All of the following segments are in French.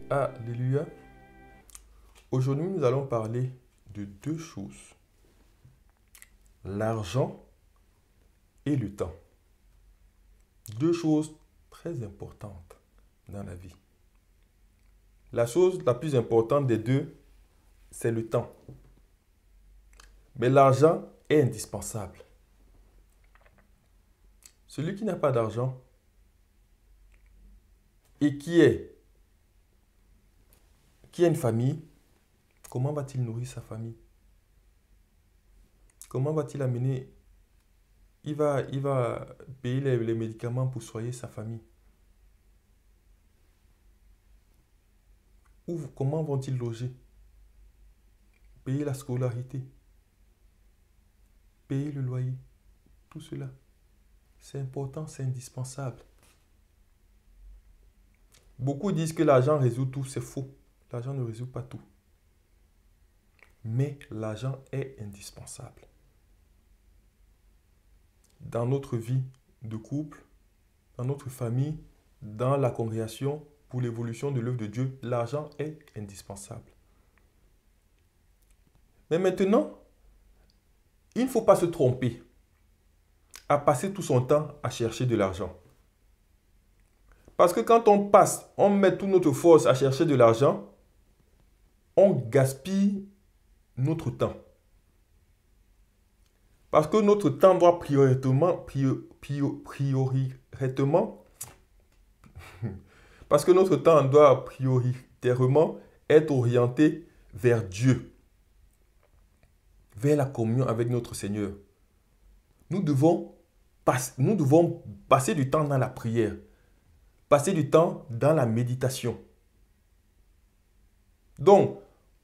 Alléluia. Aujourd'hui, nous allons parler de deux choses, l'argent et le temps. Deux choses très importantes dans la vie. La chose la plus importante des deux, c'est le temps. Mais l'argent est indispensable. Celui qui n'a pas d'argent et qui a une famille, comment va-t-il nourrir sa famille? Comment va-t-il amener? Il va payer les médicaments pour soigner sa famille. Ou comment vont-ils loger? Payer la scolarité, payer le loyer, tout cela. C'est important, c'est indispensable. Beaucoup disent que l'argent résout tout, c'est faux. L'argent ne résout pas tout. Mais l'argent est indispensable. Dans notre vie de couple, dans notre famille, dans la congrégation, pour l'évolution de l'œuvre de Dieu, l'argent est indispensable. Mais maintenant, il ne faut pas se tromper à passer tout son temps à chercher de l'argent. Parce que quand on met toute notre force à chercher de l'argent, on gaspille notre temps. Parce que notre temps doit prioritairement être orienté vers Dieu, vers la communion avec notre Seigneur. Nous devons passer du temps dans la prière, passer du temps dans la méditation. Donc,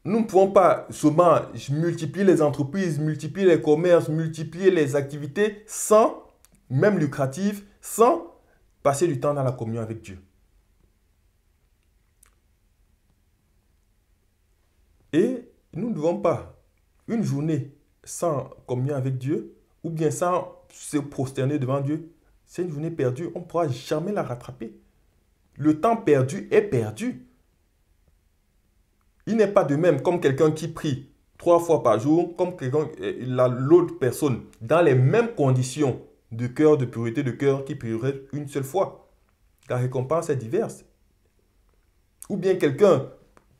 nous ne pouvons pas seulement multiplier les entreprises, multiplier les commerces, multiplier les activités même lucratives, sans passer du temps dans la communion avec Dieu. Et nous ne devons pas, une journée sans communion avec Dieu, ou bien sans se prosterner devant Dieu, c'est une journée perdue, on ne pourra jamais la rattraper. Le temps perdu est perdu. Il n'est pas de même comme quelqu'un qui prie 3 fois par jour, comme l'autre personne, dans les mêmes conditions de cœur, de pureté de cœur, qui prierait une seule fois. La récompense est diverse. Ou bien quelqu'un,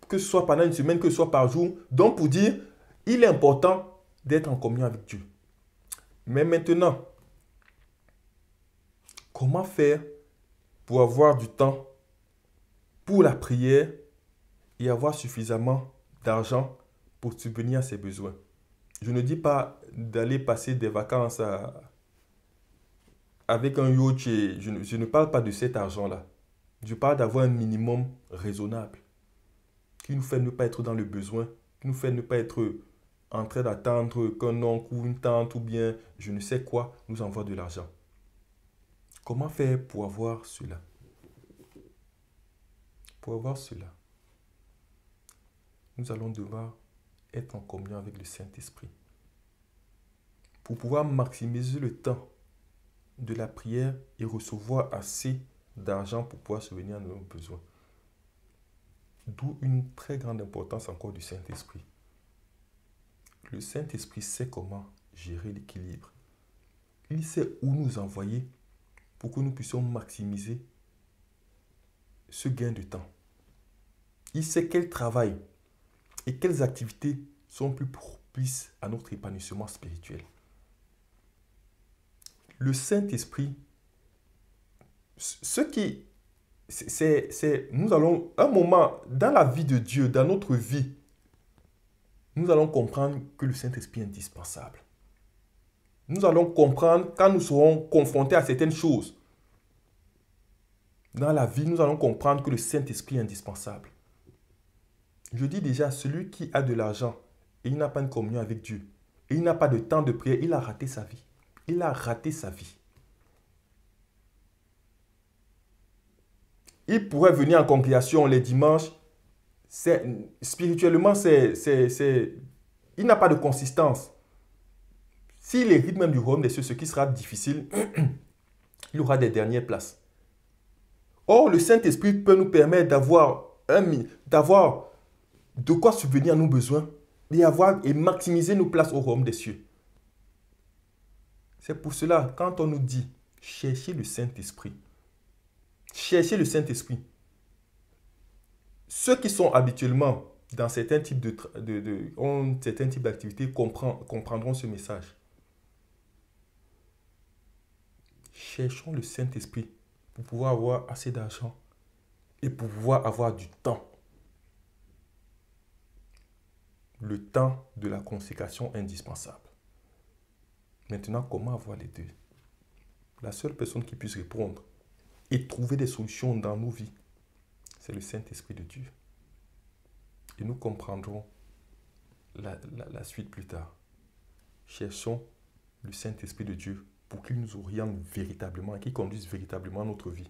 que ce soit pendant une semaine, que ce soit par jour, donc pour dire, il est important d'être en communion avec Dieu. Mais maintenant, comment faire pour avoir du temps pour la prière et avoir suffisamment d'argent pour subvenir à ses besoins? Je ne dis pas d'aller passer des vacances avec un yacht. Je ne parle pas de cet argent-là. Je parle d'avoir un minimum raisonnable qui nous fait ne pas être dans le besoin, qui nous fait ne pas être en train d'attendre qu'un oncle ou une tante ou bien je ne sais quoi nous envoie de l'argent. Comment faire pour avoir cela? Pour avoir cela, nous allons devoir être en communion avec le Saint-Esprit. Pour pouvoir maximiser le temps de la prière et recevoir assez d'argent pour pouvoir subvenir à nos besoins. D'où une très grande importance encore du Saint-Esprit. Le Saint-Esprit sait comment gérer l'équilibre. Il sait où nous envoyer pour que nous puissions maximiser ce gain de temps. Il sait quel travail et quelles activités sont plus propices à notre épanouissement spirituel. Le Saint-Esprit, nous allons, un moment dans la vie de Dieu, dans notre vie, nous allons comprendre que le Saint-Esprit est indispensable. Nous allons comprendre quand nous serons confrontés à certaines choses. Dans la vie, nous allons comprendre que le Saint-Esprit est indispensable. Je dis déjà, celui qui a de l'argent et il n'a pas une communion avec Dieu, et il n'a pas de temps de prière, il a raté sa vie. Il a raté sa vie. Il pourrait venir en congrégation les dimanches. Spirituellement, il n'a pas de consistance. S'il hérite même du royaume des cieux, ce qui sera difficile, il aura des dernières places. Or, le Saint-Esprit peut nous permettre d'avoir d'avoir de quoi subvenir à nos besoins et maximiser nos places au royaume des cieux. C'est pour cela, quand on nous dit cherchez le Saint-Esprit, cherchez le Saint-Esprit. Ceux qui sont habituellement dans certains types ont certains types d'activités comprendront ce message. Cherchons le Saint-Esprit pour pouvoir avoir assez d'argent et pour pouvoir avoir du temps. Le temps de la consécration indispensable. Maintenant, comment avoir les deux? La seule personne qui puisse répondre et trouver des solutions dans nos vies, c'est le Saint-Esprit de Dieu. Et nous comprendrons la suite plus tard. Cherchons le Saint-Esprit de Dieu pour qu'il nous oriente véritablement et qu'il conduise véritablement notre vie.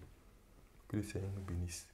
Que le Seigneur nous bénisse.